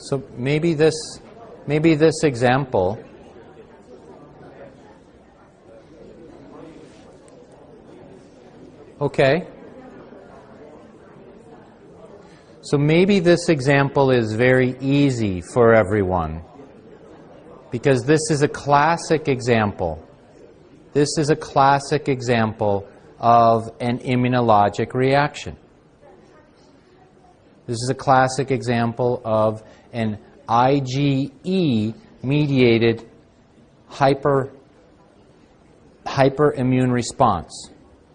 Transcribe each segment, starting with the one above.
So maybe this example okay. So maybe this example is very easy for everyone because this is a classic example. This is a classic example of an immunologic reaction. This is a classic example of an IgE-mediated hyperimmune response.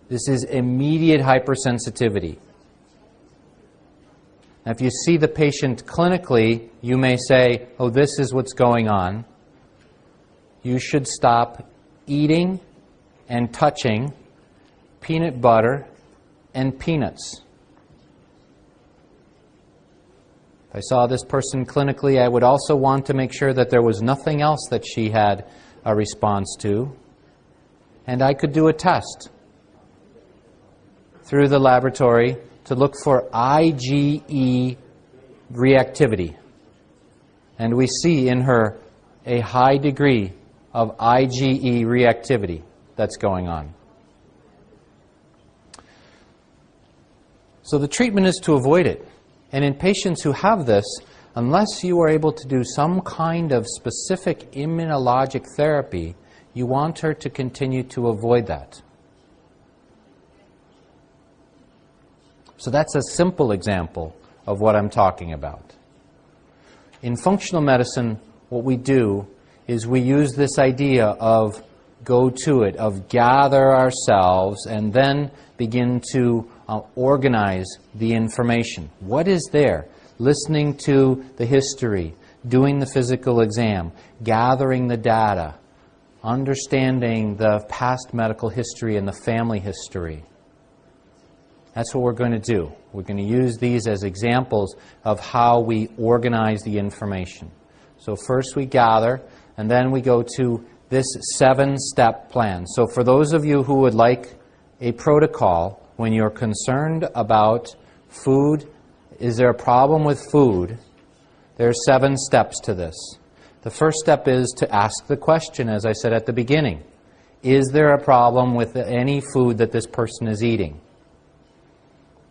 This is immediate hypersensitivity. Now, if you see the patient clinically, you may say, oh, this is what's going on. You should stop eating and touching peanut butter and peanuts. If I saw this person clinically, I would also want to make sure that there was nothing else that she had a response to. And I could do a test through the laboratory to look for IgE reactivity. And we see in her a high degree of IgE reactivity that's going on. So the treatment is to avoid it. And in patients who have this, unless you are able to do some kind of specific immunologic therapy, you want her to continue to avoid that. So that's a simple example of what I'm talking about. In functional medicine, what we do is we use this idea of go to it, of gather ourselves and then begin to organize the information. What is there? Listening to the history, doing the physical exam, gathering the data, understanding the past medical history and the family history. That's what we're going to do. We're going to use these as examples of how we organize the information. So first we gather, and then we go to this 7-step plan. So for those of you who would like a protocol, when you're concerned about food, is there a problem with food? There are 7 steps to this. The first step is to ask the question, as I said at the beginning. Is there a problem with any food that this person is eating?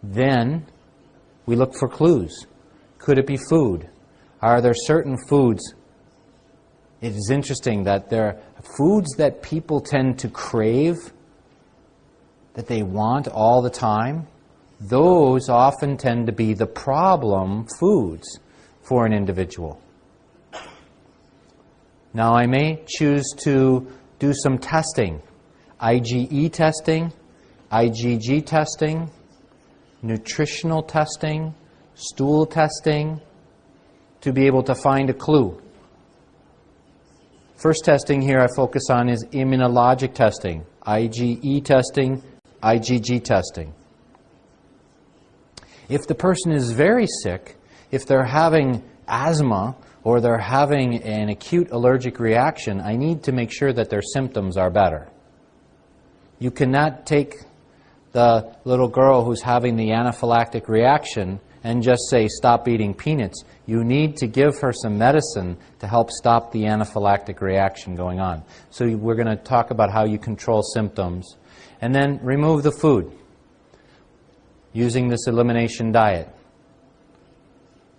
Then we look for clues. Could it be food? Are there certain foods? It is interesting that there are foods that people tend to crave, that they want all the time. Those often tend to be the problem foods for an individual. Now I may choose to do some testing. IgE testing, IgG testing, nutritional testing, stool testing, to be able to find a clue. First testing here I focus on is immunologic testing, IgE testing, IgG testing. If the person is very sick, if they're having asthma or they're having an acute allergic reaction, I need to make sure that their symptoms are better. You cannot take the little girl who's having the anaphylactic reaction and just say, stop eating peanuts. You need to give her some medicine to help stop the anaphylactic reaction going on. So we're going to talk about how you control symptoms. And then remove the food using this elimination diet.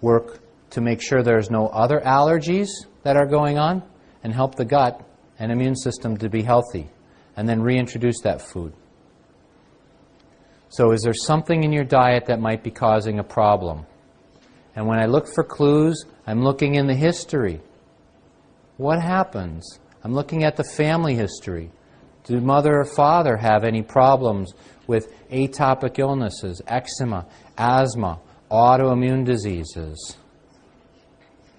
Work to make sure there's no other allergies that are going on and help the gut and immune system to be healthy. And then reintroduce that food. So is there something in your diet that might be causing a problem? And when I look for clues, I'm looking in the history. What happens? I'm looking at the family history. Do mother or father have any problems with atopic illnesses, eczema, asthma, autoimmune diseases?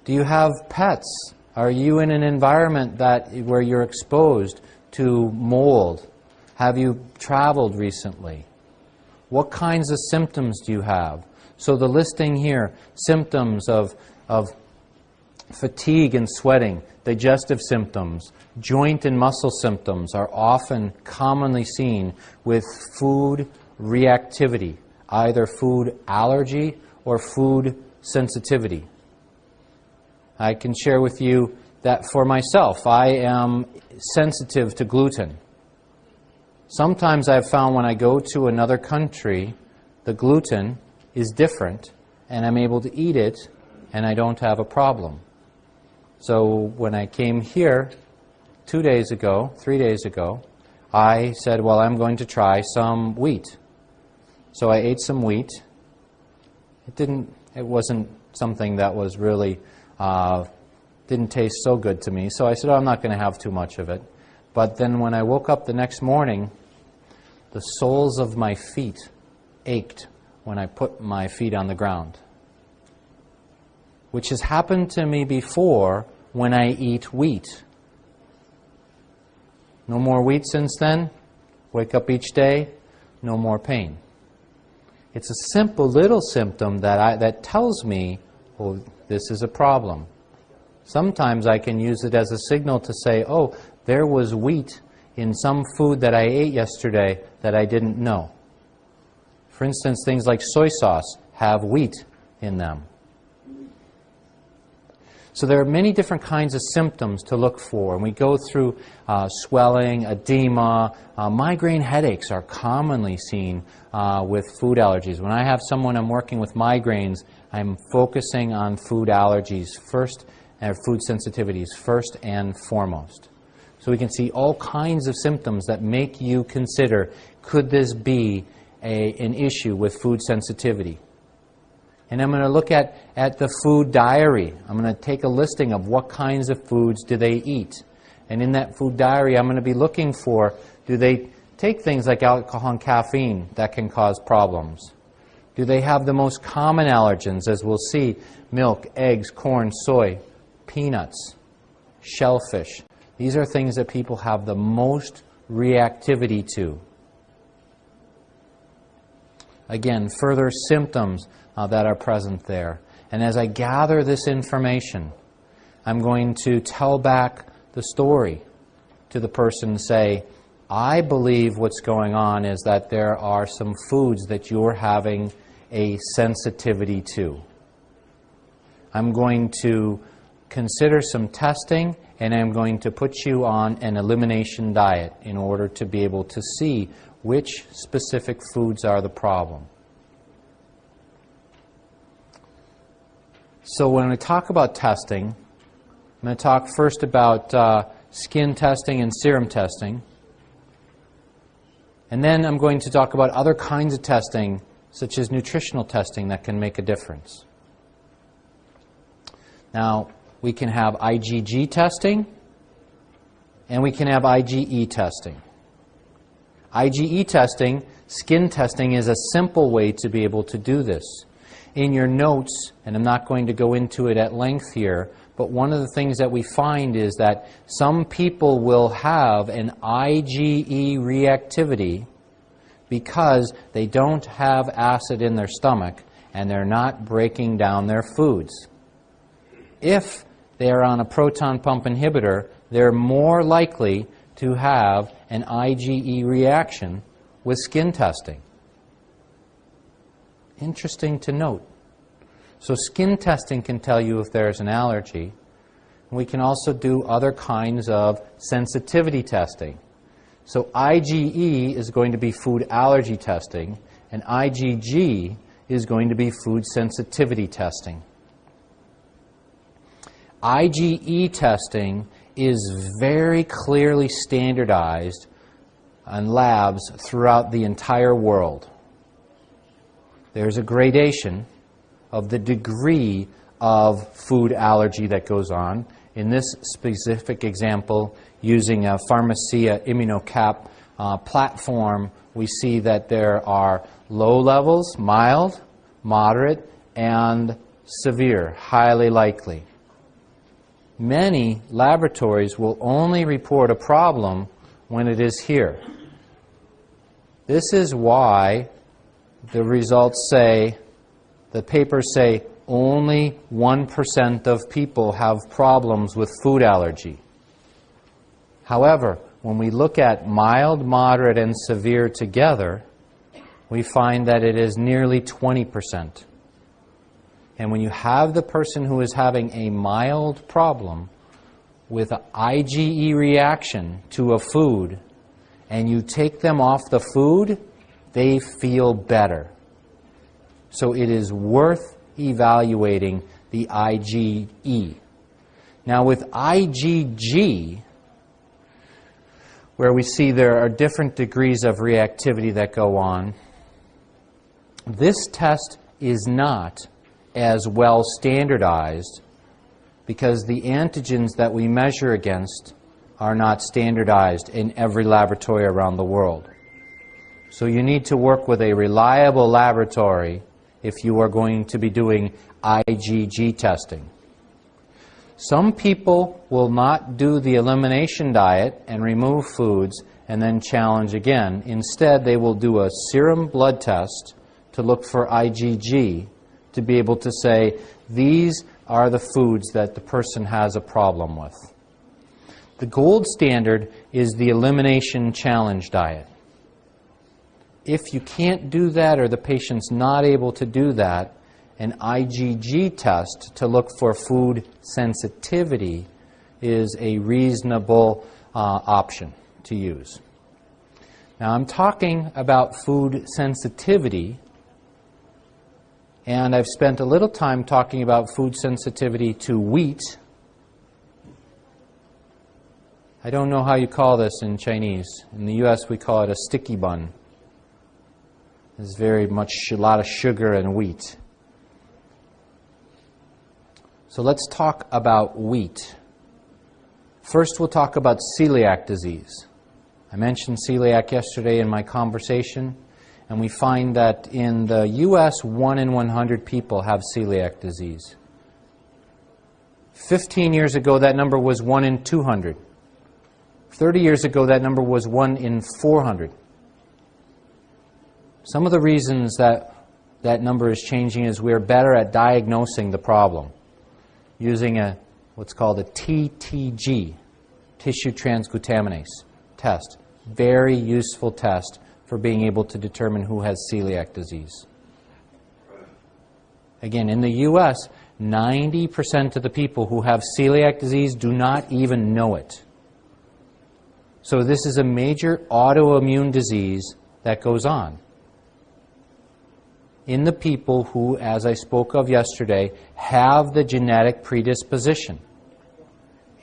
Do you have pets? Are you in an environment where you're exposed to mold? Have you traveled recently? What kinds of symptoms do you have? So the listing here, symptoms of fatigue and sweating, digestive symptoms, joint and muscle symptoms are often commonly seen with food reactivity, either food allergy or food sensitivity. I can share with you that for myself, I am sensitive to gluten. Sometimes I've found when I go to another country, the gluten is different, and I'm able to eat it, and I don't have a problem. So when I came here 3 days ago, I said, well, I'm going to try some wheat. So I ate some wheat. It wasn't something that was really, didn't taste so good to me. So I said, oh, I'm not going to have too much of it. But then when I woke up the next morning, the soles of my feet ached when I put my feet on the ground, which has happened to me before when I eat wheat. No more wheat since then. Wake up each day, no more pain. It's a simple little symptom that tells me, oh, this is a problem. Sometimes I can use it as a signal to say, oh, there was wheat in some food that I ate yesterday that I didn't know. For instance, things like soy sauce have wheat in them. So there are many different kinds of symptoms to look for, and we go through swelling, edema. Migraine headaches are commonly seen with food allergies. When I have someone I'm working with migraines, I'm focusing on food allergies first, and food sensitivities first and foremost. So we can see all kinds of symptoms that make you consider, could this be an issue with food sensitivity? And I'm going to look at the food diary. I'm going to take a listing of what kinds of foods do they eat. And in that food diary, I'm going to be looking for, do they take things like alcohol and caffeine that can cause problems? Do they have the most common allergens, as we'll see, milk, eggs, corn, soy, peanuts, shellfish? These are things that people have the most reactivity to. Again, further symptoms that are present there. And as I gather this information, I'm going to tell back the story to the person and say, I believe what's going on is that there are some foods that you're having a sensitivity to. I'm going to consider some testing, and I'm going to put you on an elimination diet in order to be able to see which specific foods are the problem. So when we talk about testing, I'm going to talk first about skin testing and serum testing. And then I'm going to talk about other kinds of testing, such as nutritional testing, that can make a difference. Now, we can have IgG testing, and we can have IgE testing. IgE testing, skin testing, is a simple way to be able to do this. In your notes, and I'm not going to go into it at length here, but one of the things that we find is that some people will have an IgE reactivity because they don't have acid in their stomach and they're not breaking down their foods. If they are on a proton pump inhibitor, they're more likely to have an IgE reaction with skin testing. Interesting to note. So skin testing can tell you if there's an allergy. We can also do other kinds of sensitivity testing. So IgE is going to be food allergy testing, and IgG is going to be food sensitivity testing. IgE testing is very clearly standardized in labs throughout the entire world. There's a gradation of the degree of food allergy that goes on. In this specific example, using a Pharmacia ImmunoCap platform, we see that there are low levels, mild, moderate, and severe, highly likely. Many laboratories will only report a problem when it is here. This is why the results say, the papers say, only 1% of people have problems with food allergy. However, when we look at mild, moderate, and severe together, we find that it is nearly 20%. And when you have the person who is having a mild problem with an IgE reaction to a food, and you take them off the food, they feel better. So it is worth evaluating the IgE. Now with IgG, where we see there are different degrees of reactivity that go on, this test is not as well standardized because the antigens that we measure against are not standardized in every laboratory around the world. So you need to work with a reliable laboratory if you are going to be doing IgG testing. Some people will not do the elimination diet and remove foods and then challenge again. Instead, they will do a serum blood test to look for IgG to be able to say, these are the foods that the person has a problem with. The gold standard is the elimination challenge diet. If you can't do that or the patient's not able to do that, an IgG test to look for food sensitivity is a reasonable option to use. Now I'm talking about food sensitivity, and I've spent a little time talking about food sensitivity to wheat. I don't know how you call this in Chinese. In the US we call it a sticky bun. There's very much a lot of sugar in wheat. So let's talk about wheat. First we'll talk about celiac disease. I mentioned celiac yesterday in my conversation, and we find that in the US, 1 in 100 people have celiac disease. 15 years ago, that number was 1 in 200. 30 years ago, that number was 1 in 400. Some of the reasons that that number is changing is we're better at diagnosing the problem using what's called a TTG, tissue transglutaminase test. Very useful test for being able to determine who has celiac disease. Again, in the US, 90% of the people who have celiac disease do not even know it. So this is a major autoimmune disease that goes on in the people who, as I spoke of yesterday, have the genetic predisposition,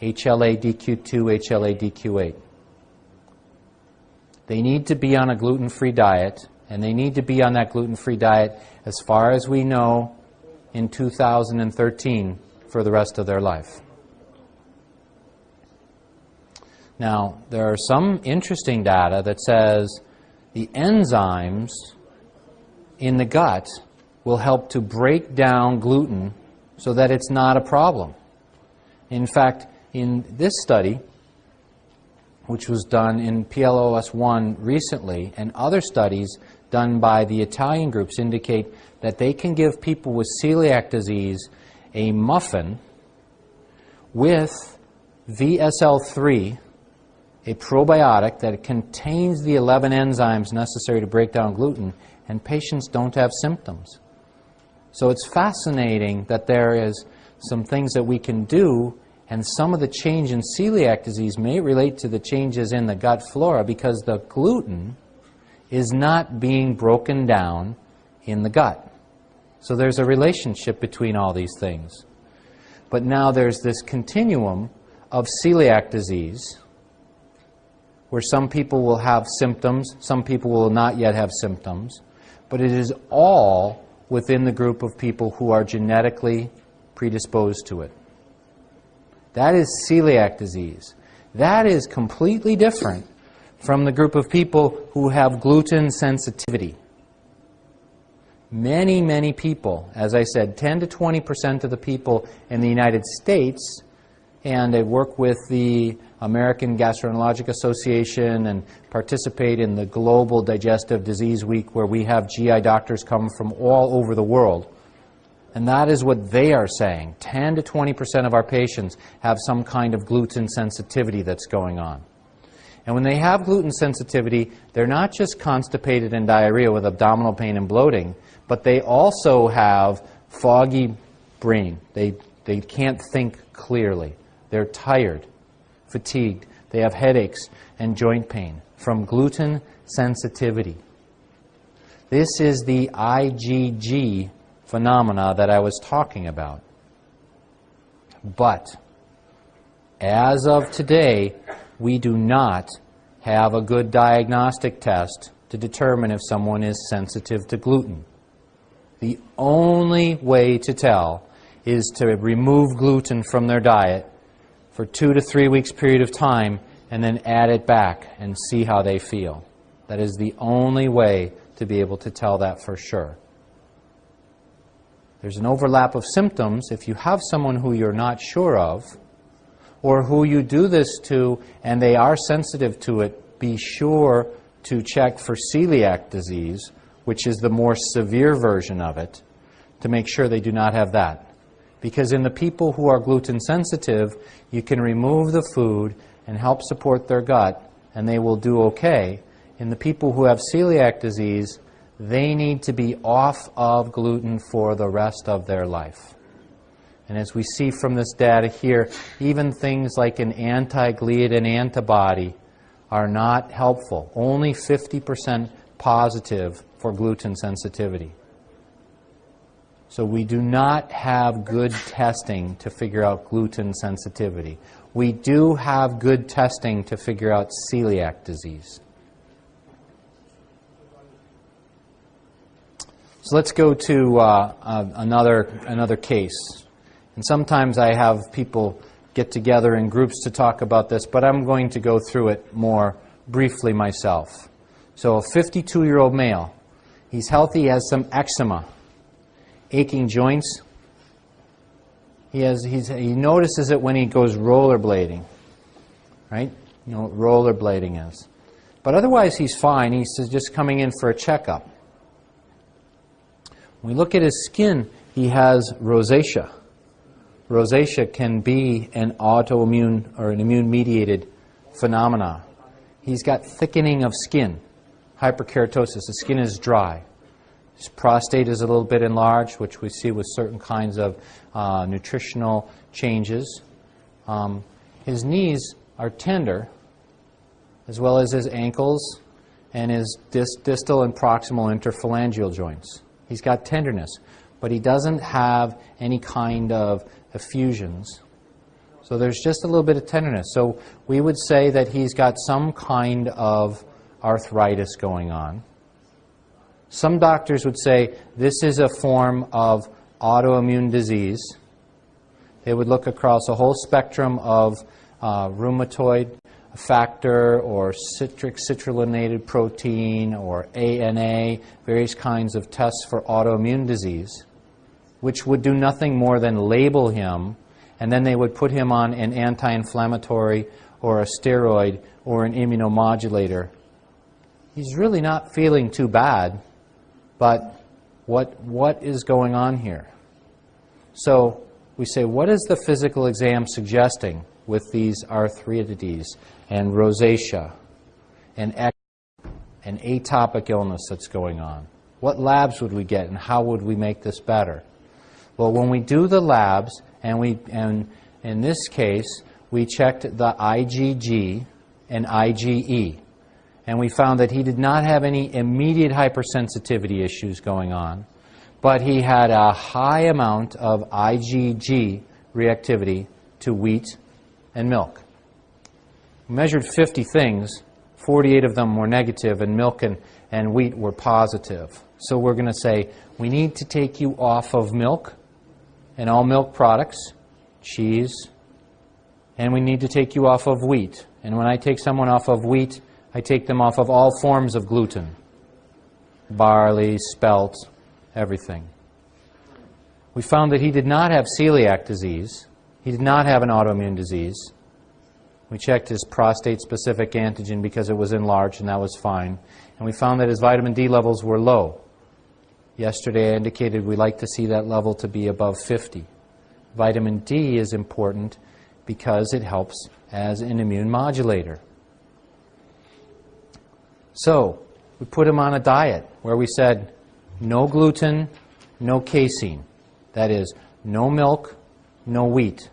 HLA-DQ2, HLA-DQ8. They need to be on a gluten-free diet, and they need to be on that gluten-free diet, as far as we know, in 2013 for the rest of their life. Now, there are some interesting data that says the enzymes in the gut will help to break down gluten so that it's not a problem. In fact, in this study, which was done in PLOS1 recently, and other studies done by the Italian groups indicate that they can give people with celiac disease a muffin with VSL3, a probiotic that contains the 11 enzymes necessary to break down gluten, and patients don't have symptoms. So it's fascinating that there is some things that we can do, and some of the change in celiac disease may relate to the changes in the gut flora because the gluten is not being broken down in the gut. So there's a relationship between all these things. But now there's this continuum of celiac disease where some people will have symptoms, some people will not yet have symptoms, but it is all within the group of people who are genetically predisposed to it. That is celiac disease. That is completely different from the group of people who have gluten sensitivity. Many, many people, as I said, 10 to 20% of the people in the United States, and I work with the American Gastroenterologic Association and participate in the Global Digestive Disease Week, where we have GI doctors come from all over the world. And that is what they are saying. 10 to 20% of our patients have some kind of gluten sensitivity that's going on. And when they have gluten sensitivity, they're not just constipated and diarrhea with abdominal pain and bloating, but they also have foggy brain. They can't think clearly. They're tired, fatigued. They have headaches and joint pain from gluten sensitivity. This is the IgG phenomena that I was talking about. But as of today, we do not have a good diagnostic test to determine if someone is sensitive to gluten. The only way to tell is to remove gluten from their diet for 2 to 3 weeks period of time and then add it back and see how they feel. That is the only way to be able to tell that for sure. There's an overlap of symptoms. If you have someone who you're not sure of, or who you do this to and they are sensitive to it, be sure to check for celiac disease, which is the more severe version of it, to make sure they do not have that. Because in the people who are gluten sensitive, you can remove the food and help support their gut, and they will do okay. In the people who have celiac disease, they need to be off of gluten for the rest of their life. And as we see from this data here, even things like an anti-gliadin antibody are not helpful. Only 50% positive for gluten sensitivity. So we do not have good testing to figure out gluten sensitivity. We do have good testing to figure out celiac disease. So let's go to another case. And sometimes I have people get together in groups to talk about this, but I'm going to go through it more briefly myself. So a 52-year-old male. He's healthy, he has some eczema, aching joints. He notices it when he goes rollerblading, right? You know what rollerblading is. But otherwise he's fine. He's just coming in for a checkup. When we look at his skin, he has rosacea. Rosacea can be an autoimmune or an immune-mediated phenomena. He's got thickening of skin, hyperkeratosis. The skin is dry. His prostate is a little bit enlarged, which we see with certain kinds of nutritional changes. His knees are tender, as well as his ankles and his distal and proximal interphalangeal joints. He's got tenderness, but he doesn't have any kind of effusions. So there's just a little bit of tenderness. So we would say that he's got some kind of arthritis going on. Some doctors would say this is a form of autoimmune disease. They would look across a whole spectrum of rheumatoid factor or citrullonated protein or ANA, various kinds of tests for autoimmune disease, which would do nothing more than label him, and then they would put him on an anti-inflammatory or a steroid or an immunomodulator. He's really not feeling too bad, but what is going on here? So we say, what is the physical exam suggesting with these arthritis and rosacea and an atopic illness that's going on? What labs would we get, and how would we make this better? Well, when we do the labs, and in this case, we checked the IgG and IgE, and we found that he did not have any immediate hypersensitivity issues going on, but he had a high amount of IgG reactivity to wheat and milk. We measured 50 things, 48 of them were negative, and milk and wheat were positive. So we're going to say, we need to take you off of milk and all milk products, cheese, and we need to take you off of wheat. And when I take someone off of wheat, I take them off of all forms of gluten, barley, spelt, everything. We found that he did not have celiac disease. He did not have an autoimmune disease. We checked his prostate-specific antigen because it was enlarged, and that was fine. And we found that his vitamin D levels were low. Yesterday I indicated we like to see that level to be above 50. Vitamin D is important because it helps as an immune modulator. So we put him on a diet where we said no gluten, no casein. That is, no milk, no wheat.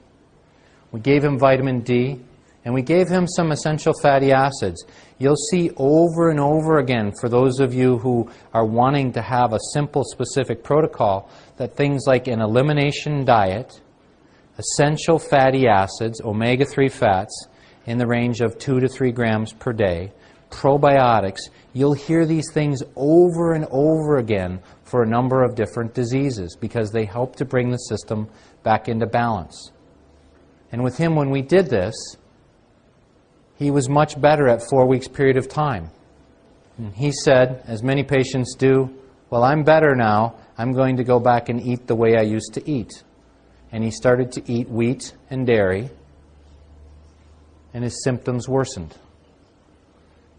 We gave him vitamin D, and we gave him some essential fatty acids. You'll see over and over again, for those of you who are wanting to have a simple, specific protocol, that things like an elimination diet, essential fatty acids, omega-3 fats, in the range of 2 to 3 grams per day, probiotics, you'll hear these things over and over again for a number of different diseases because they help to bring the system back into balance. And with him, when we did this, he was much better at 4 weeks period of time. And he said, as many patients do, well, I'm better now, I'm going to go back and eat the way I used to eat. And he started to eat wheat and dairy, and his symptoms worsened.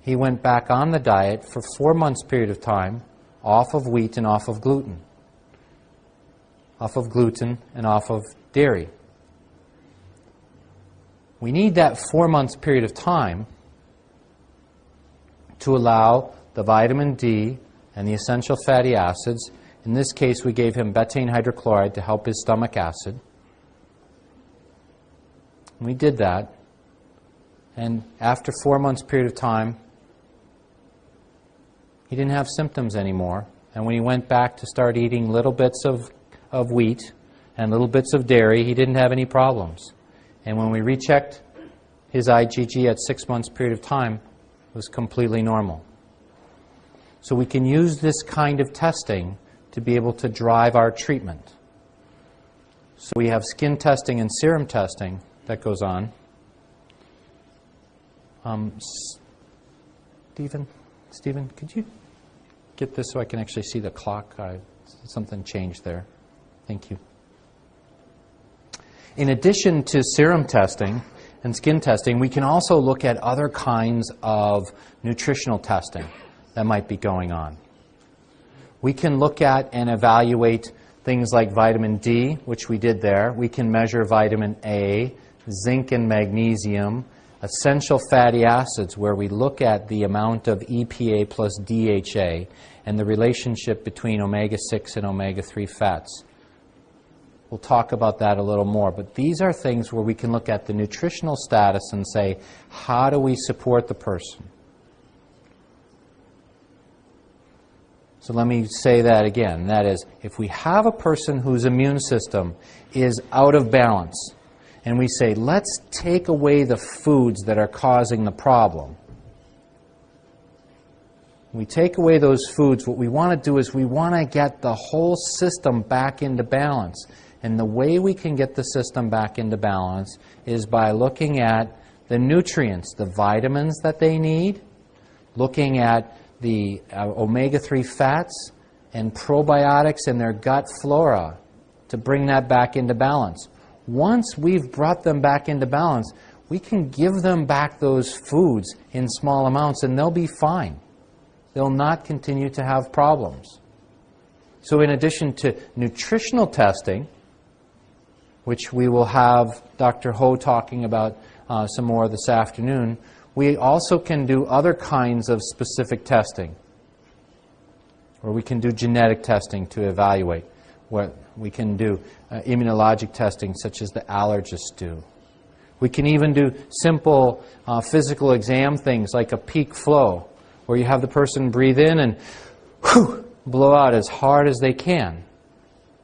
He went back on the diet for 4 months period of time, off of wheat and off of gluten. Off of gluten and off of dairy. We need that 4 months period of time to allow the vitamin D and the essential fatty acids. In this case, we gave him betaine hydrochloride to help his stomach acid. We did that. And after 4 months period of time, he didn't have symptoms anymore. And when he went back to start eating little bits of wheat and little bits of dairy, he didn't have any problems. And when we rechecked his IgG at 6 months period of time, it was completely normal. So we can use this kind of testing to be able to drive our treatment. So we have skin testing and serum testing that goes on. Stephen, could you get this so I can actually see the clock? Something changed there. Thank you. In addition to serum testing and skin testing, we can also look at other kinds of nutritional testing that might be going on. We can look at and evaluate things like vitamin D, which we did there. We can measure vitamin A, zinc and magnesium, essential fatty acids, where we look at the amount of EPA plus DHA and the relationship between omega-6 and omega-3 fats. We'll talk about that a little more, but these are things where we can look at the nutritional status and say, how do we support the person? So let me say that again. That is, if we have a person whose immune system is out of balance, and we say, let's take away the foods that are causing the problem. We take away those foods, what we want to do is we want to get the whole system back into balance. And the way we can get the system back into balance is by looking at the nutrients, the vitamins that they need, looking at the omega-3 fats and probiotics in their gut flora to bring that back into balance. Once we've brought them back into balance, we can give them back those foods in small amounts and they'll be fine. They'll not continue to have problems. So in addition to nutritional testing, which we will have Dr. Ho talking about some more this afternoon, we also can do other kinds of specific testing, or we can do genetic testing to evaluate. What we can do immunologic testing, such as the allergists do. We can even do simple physical exam things like a peak flow, where you have the person breathe in and blow out as hard as they can.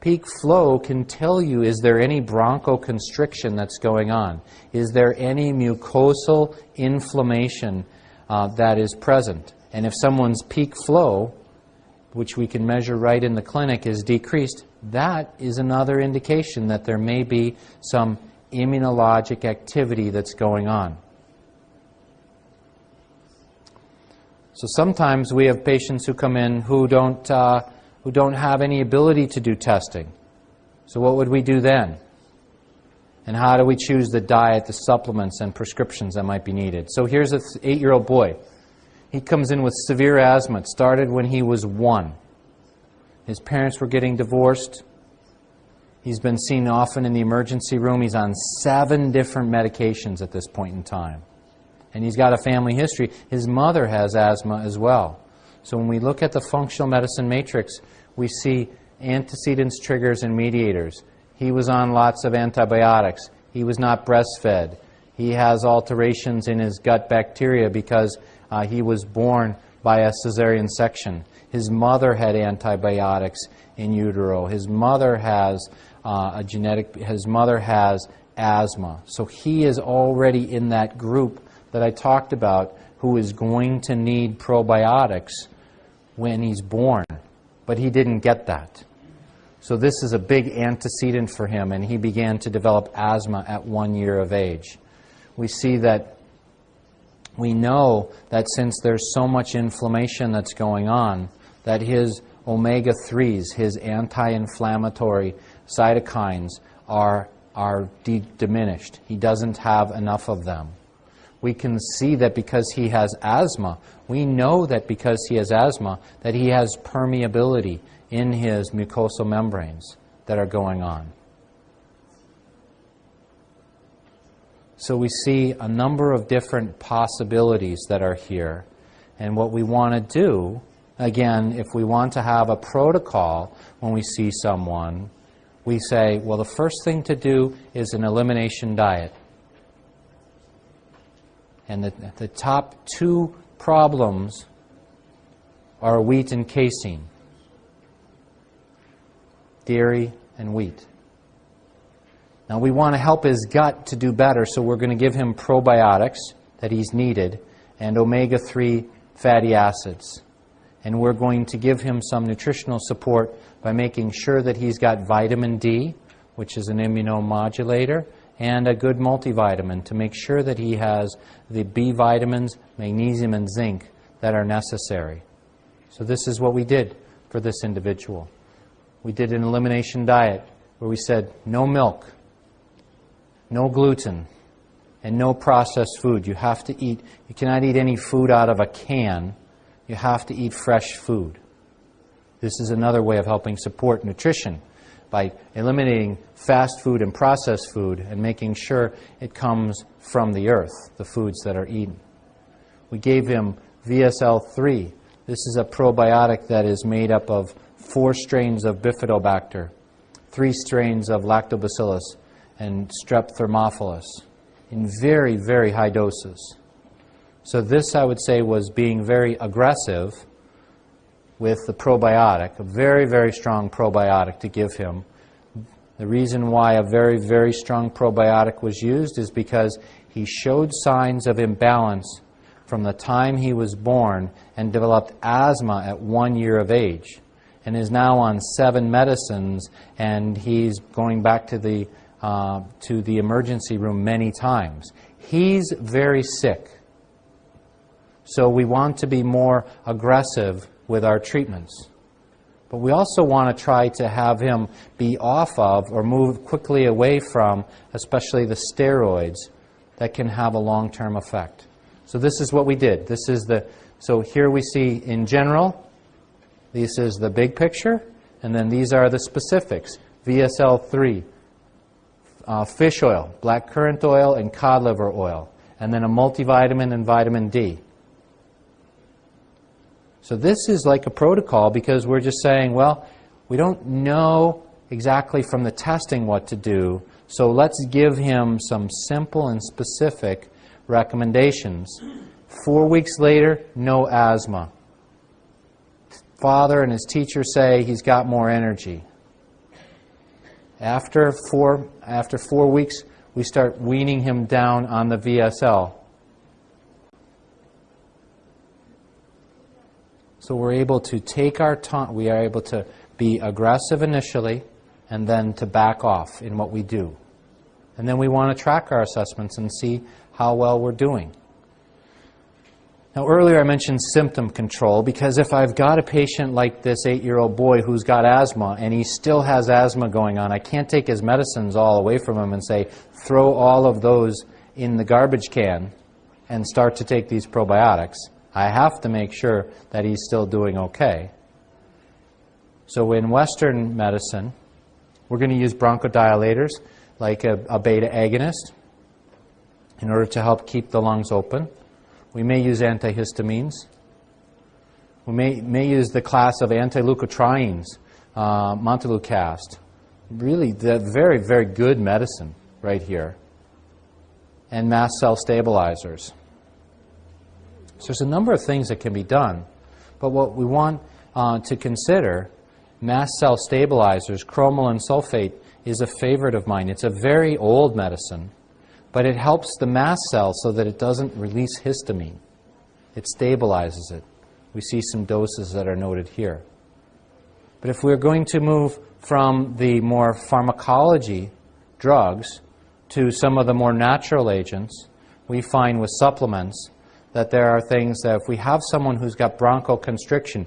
Peak flow can tell you, is there any bronchoconstriction that's going on? Is there any mucosal inflammation that is present? And if someone's peak flow, which we can measure right in the clinic, is decreased, that is another indication that there may be some immunologic activity that's going on. So sometimes we have patients who come in who don't have any ability to do testing. So what would we do then? And how do we choose the diet, the supplements, and prescriptions that might be needed? So here's an 8-year-old boy. He comes in with severe asthma. It started when he was 1. His parents were getting divorced. He's been seen often in the emergency room. He's on 7 different medications at this point in time. And he's got a family history. His mother has asthma as well. So when we look at the functional medicine matrix, we see antecedents, triggers, and mediators. He was on lots of antibiotics. He was not breastfed. He has alterations in his gut bacteria because he was born by a cesarean section. His mother had antibiotics in utero. His mother has his mother has asthma. So he is already in that group that I talked about who is going to need probiotics when he's born. But he didn't get that. So this is a big antecedent for him, and he began to develop asthma at 1 year of age. We see that, we know that since there's so much inflammation that's going on, that his omega-3s, his anti-inflammatory cytokines, are diminished. He doesn't have enough of them. We can see that because he has asthma, we know that because he has asthma, that he has permeability in his mucosal membranes that are going on. So we see a number of different possibilities that are here. And what we want to do, again, if we want to have a protocol when we see someone, we say, well, the first thing to do is an elimination diet. And the top two problems are wheat and casein. Dairy and wheat. Now we want to help his gut to do better, so we're going to give him probiotics that he's needed and omega-3 fatty acids. And we're going to give him some nutritional support by making sure that he's got vitamin D, which is an immunomodulator, and a good multivitamin to make sure that he has the B vitamins, magnesium, and zinc that are necessary. So this is what we did for this individual. We did an elimination diet where we said no milk, no gluten, and no processed food. You have to eat, you cannot eat any food out of a can. You have to eat fresh food. This is another way of helping support nutrition by eliminating fast food and processed food and making sure it comes from the earth, the foods that are eaten. We gave him VSL-3. This is a probiotic that is made up of 4 strains of Bifidobacter, 3 strains of Lactobacillus, and Strep thermophilus in very, very high doses. So this, I would say, was being very aggressive with the probiotic, a very, very strong probiotic to give him. The reason why a very, very strong probiotic was used is because he showed signs of imbalance from the time he was born and developed asthma at 1 year of age and is now on 7 medicines, and he's going back to the emergency room many times. He's very sick. So we want to be more aggressive with our treatments. But we also want to try to have him be off of or move quickly away from, especially the steroids that can have a long-term effect. So this is what we did. This is so here we see in general, this is the big picture, and then these are the specifics. VSL-3, fish oil, black currant oil, and cod liver oil, and then a multivitamin and vitamin D. So this is like a protocol because we're just saying, well, we don't know exactly from the testing what to do, so let's give him some simple and specific recommendations. 4 weeks later, no asthma. Father and his teacher say he's got more energy. After 4 weeks, we start weaning him down on the VSL. So we're able to take our time, we are able to be aggressive initially and then to back off in what we do. And then we want to track our assessments and see how well we're doing. Now earlier I mentioned symptom control because if I've got a patient like this 8-year-old boy who's got asthma and he still has asthma going on, I can't take his medicines all away from him and say, throw all of those in the garbage can and start to take these probiotics. I have to make sure that he's still doing okay. So in Western medicine, we're going to use bronchodilators like a beta agonist in order to help keep the lungs open. We may use antihistamines. We may use the class of anti-leukotrienes montelukast, really the very, very good medicine right here, and mast cell stabilizers. So there's a number of things that can be done, but what we want to consider, mast cell stabilizers, cromolyn sulfate is a favorite of mine. It's a very old medicine, but it helps the mast cell so that it doesn't release histamine. It stabilizes it. We see some doses that are noted here. But if we're going to move from the more pharmacology drugs to some of the more natural agents, we find with supplements that there are things that if we have someone who's got bronchoconstriction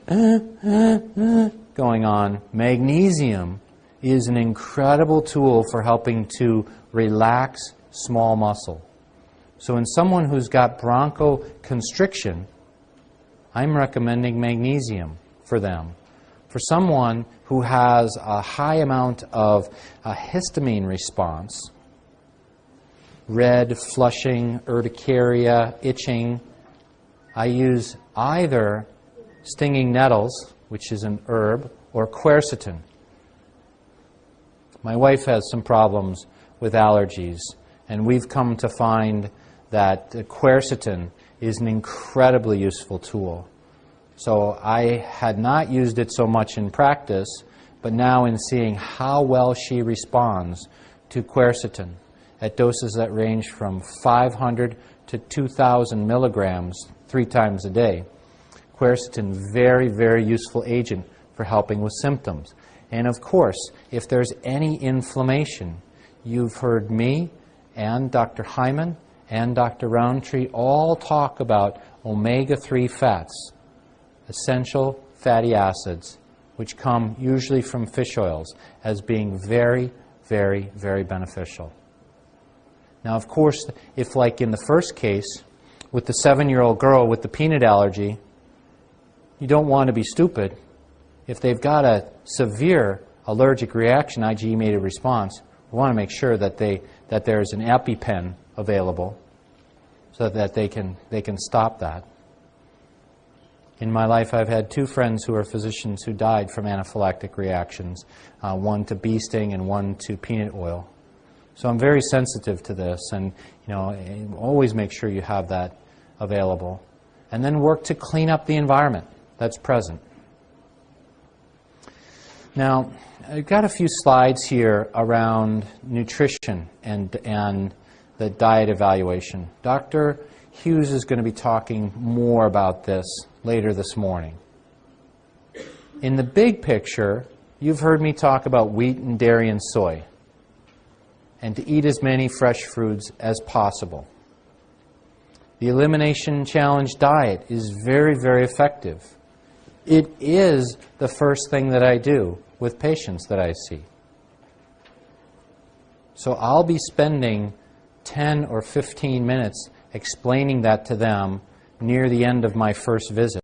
going on, magnesium is an incredible tool for helping to relax small muscle. So in someone who's got bronchoconstriction, I'm recommending magnesium for them. For someone who has a high amount of histamine response, red, flushing, urticaria, itching, I use either stinging nettles, which is an herb, or quercetin. My wife has some problems with allergies, and we've come to find that quercetin is an incredibly useful tool. So I had not used it so much in practice, but now in seeing how well she responds to quercetin at doses that range from 500 to 2,000 milligrams 3 times a day. Quercetin, very, very useful agent for helping with symptoms. And of course, if there's any inflammation, you've heard me and Dr. Hyman and Dr. Roundtree all talk about omega-3 fats, essential fatty acids, which come usually from fish oils, as being very, very, very beneficial. Now, of course, if like in the first case, with the 7-year-old girl with the peanut allergy, you don't want to be stupid. If they've got a severe allergic reaction, IgE-mediated response, we want to make sure that there's an EpiPen available so that they can stop that. In my life, I've had 2 friends who are physicians who died from anaphylactic reactions, one to bee sting and one to peanut oil. So I'm very sensitive to this, and always make sure you have that available. And then work to clean up the environment that's present. Now, I've got a few slides here around nutrition and the diet evaluation. Dr. Hughes is going to be talking more about this later this morning. In the big picture, you've heard me talk about wheat and dairy and soy, and to eat as many fresh foods as possible. The Elimination Challenge diet is very, very effective. It is the first thing that I do with patients that I see. So I'll be spending 10 or 15 minutes explaining that to them near the end of my first visit.